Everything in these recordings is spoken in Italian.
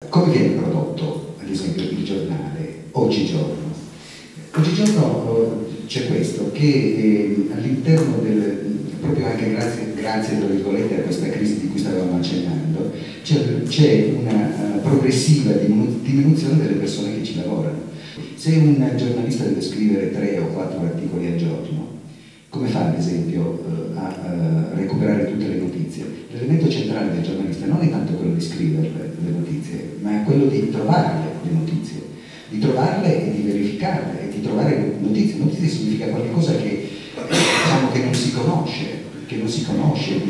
come viene prodotto, ad esempio, il giornale oggigiorno? Oggigiorno c'è questo, che all'interno proprio anche grazie tra virgolette a questa crisi di cui stavamo accennando, c'è una progressiva diminuzione delle persone che ci lavorano. Se un giornalista deve scrivere 3 o 4 articoli al giorno, come fa ad esempio a recuperare tutte le notizie? L'elemento centrale del giornalista non è tanto quello di scrivere le notizie, ma è quello di trovarle le notizie, di trovarle e di verificarle, e di trovare notizie. Notizie significa qualcosa che, diciamo, che non si conosce,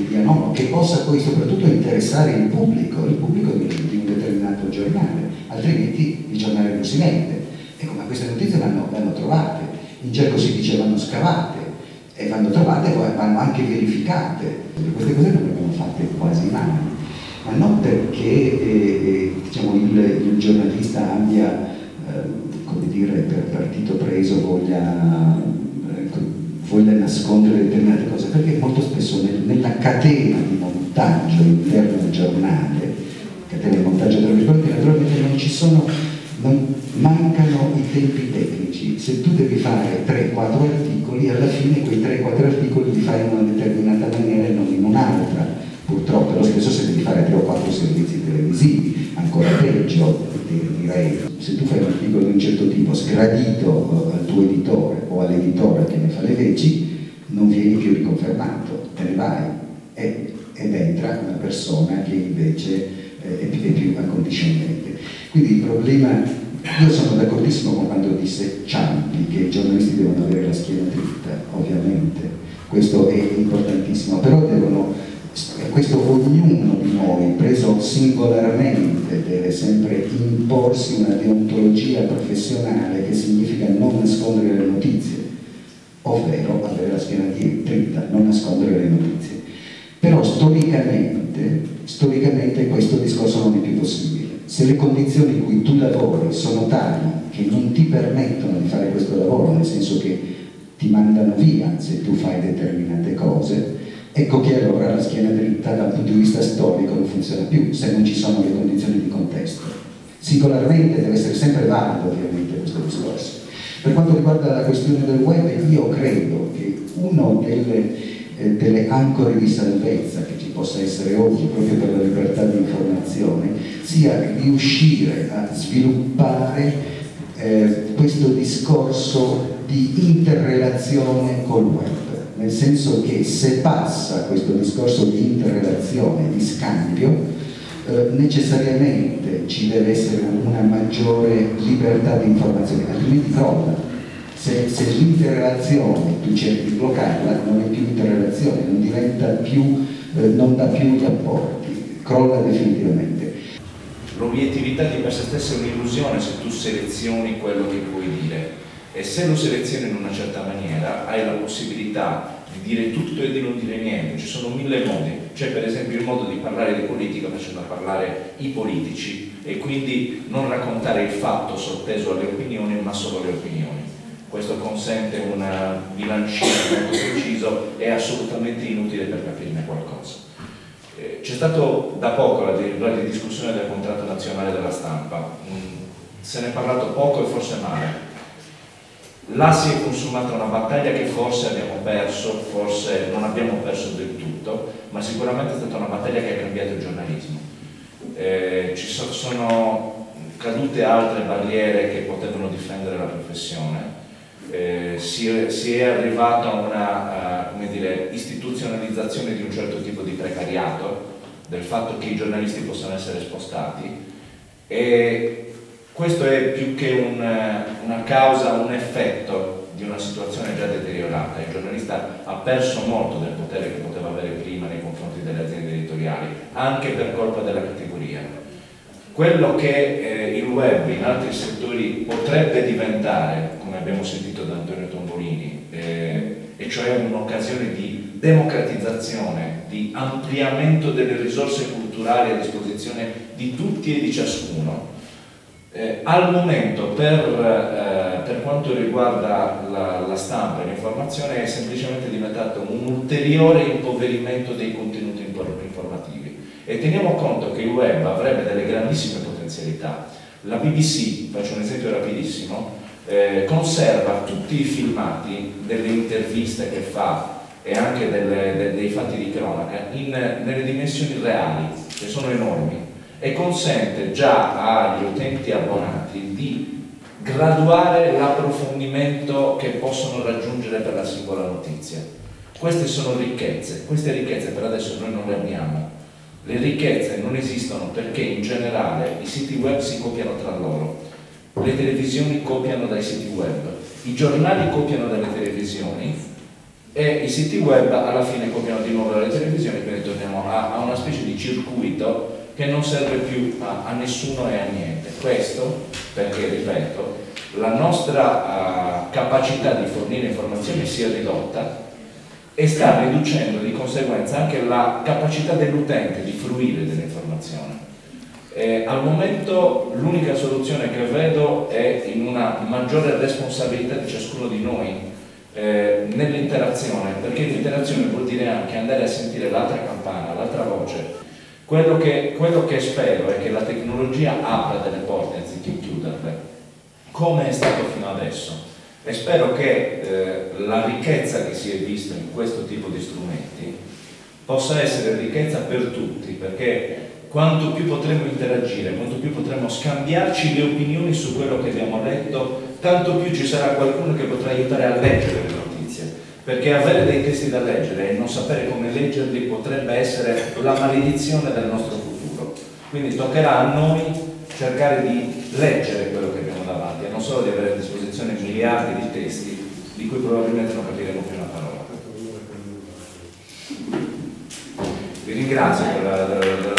di anomalo, che possa poi soprattutto interessare il pubblico di un determinato giornale, altrimenti il giornale non si vende. Ecco, ma queste notizie vanno trovate, in gergo si dice vanno scavate, e vanno trovate e poi vanno anche verificate. Queste cose non le abbiamo fatte quasi mai, ma non perché diciamo, il giornalista abbia, come dire, per partito preso voglia nascondere determinate cose, perché molto spesso nella catena di montaggio interno al giornale, catena di montaggio tra virgolette, naturalmente mancano i tempi tecnici. Se tu devi fare 3-4 articoli, alla fine quei 3-4 articoli li fai in una determinata maniera e non in un'altra, purtroppo. Lo stesso se devi fare 3 o 4 servizi televisivi, ancora peggio, direi. Se tu fai un articolo di un certo tipo sgradito al tuo editore o all'editore che ne fa le leggi, non vieni più riconfermato, te ne vai ed entra una persona che invece è più accondiscendente. Quindi il problema, io sono d'accordissimo con quando disse Ciampi che i giornalisti devono avere la schiena dritta, ovviamente, questo è importantissimo, però questo ognuno di noi, preso singolarmente, deve sempre imporsi una deontologia professionale che significa non nascondere le notizie, ovvero avere la schiena dritta, non nascondere le notizie. Però storicamente questo discorso non è più possibile. Se le condizioni in cui tu lavori sono tali che non ti permettono di fare questo lavoro, nel senso che ti mandano via se tu fai determinate cose, ecco che allora la schiena dritta dal punto di vista storico non funziona più, se non ci sono le condizioni di contesto. Singolarmente deve essere sempre valido ovviamente questo discorso. Per quanto riguarda la questione del web, io credo che una delle ancore di salvezza che ci possa essere oggi proprio per la libertà di informazione sia riuscire a sviluppare questo discorso di interrelazione col web, nel senso che se passa questo discorso di interrelazione, di scambio, necessariamente ci deve essere una maggiore libertà di informazione, altrimenti crolla. Se l'interrelazione tu cerchi di bloccarla, non è più interrelazione, non diventa più, non dà più gli apporti, crolla definitivamente. L'obiettività di per sé stessa è un'illusione se tu selezioni quello che puoi dire, e se lo selezioni in una certa maniera hai la possibilità di dire tutto e di non dire niente. Ci sono 1000 modi, c'è per esempio il modo di parlare di politica facendo parlare i politici e quindi non raccontare il fatto sotteso alle opinioni ma solo le opinioni. Questo consente un bilancino molto preciso e assolutamente inutile per capirne qualcosa. C'è stato da poco la discussione del contratto nazionale della stampa, se ne è parlato poco e forse male. Là si è consumata una battaglia che forse abbiamo perso, forse non abbiamo perso del tutto, ma sicuramente è stata una battaglia che ha cambiato il giornalismo. Ci sono cadute altre barriere che potevano difendere la professione. Si è arrivato a una come dire, istituzionalizzazione di un certo tipo di precariato, del fatto che i giornalisti possano essere spostati, e questo è più che una causa, un effetto di una situazione già deteriorata. Il giornalista ha perso molto del potere che poteva avere prima nei confronti delle aziende editoriali, anche per colpa della categoria. Quello che il web in altri settori potrebbe diventare, come abbiamo sentito da Antonio Tombolini, e cioè un'occasione di democratizzazione, di ampliamento delle risorse culturali a disposizione di tutti e di ciascuno, al momento per quanto riguarda la stampa e l'informazione è semplicemente diventato un ulteriore impoverimento dei contenuti informativi. E teniamo conto che il web avrebbe delle grandissime potenzialità confidenzialità. La BBC, faccio un esempio rapidissimo, conserva tutti i filmati delle interviste che fa e anche dei fatti di cronaca nelle dimensioni reali, che sono enormi, e consente già agli utenti abbonati di graduare l'approfondimento che possono raggiungere per la singola notizia. Queste sono ricchezze, queste ricchezze per adesso noi non le abbiamo. Le ricchezze non esistono perché in generale i siti web si copiano tra loro, le televisioni copiano dai siti web, i giornali copiano dalle televisioni e i siti web alla fine copiano di nuovo dalle televisioni, quindi torniamo a una specie di circuito che non serve più a nessuno e a niente. Questo perché, ripeto, la nostra capacità di fornire informazioni si è ridotta e sta riducendo di conseguenza anche la capacità dell'utente di fruire dell'informazione. Al momento l'unica soluzione che vedo è in una maggiore responsabilità di ciascuno di noi nell'interazione, perché l'interazione vuol dire anche andare a sentire l'altra campana, l'altra voce. Quello che spero è che la tecnologia apra delle porte anziché chiuderle, come è stato fino adesso, e spero che la ricchezza che si è vista in questo tipo di strumenti possa essere ricchezza per tutti, perché quanto più potremo interagire, quanto più potremo scambiarci le opinioni su quello che abbiamo letto, tanto più ci sarà qualcuno che potrà aiutare a leggere le notizie, perché avere dei testi da leggere e non sapere come leggerli potrebbe essere la maledizione del nostro futuro. Quindi toccherà a noi cercare di leggere quello che abbiamo davanti e non solo di avere a disposizione miliardi di testi di cui probabilmente non capiremo più una parola. Vi ringrazio per la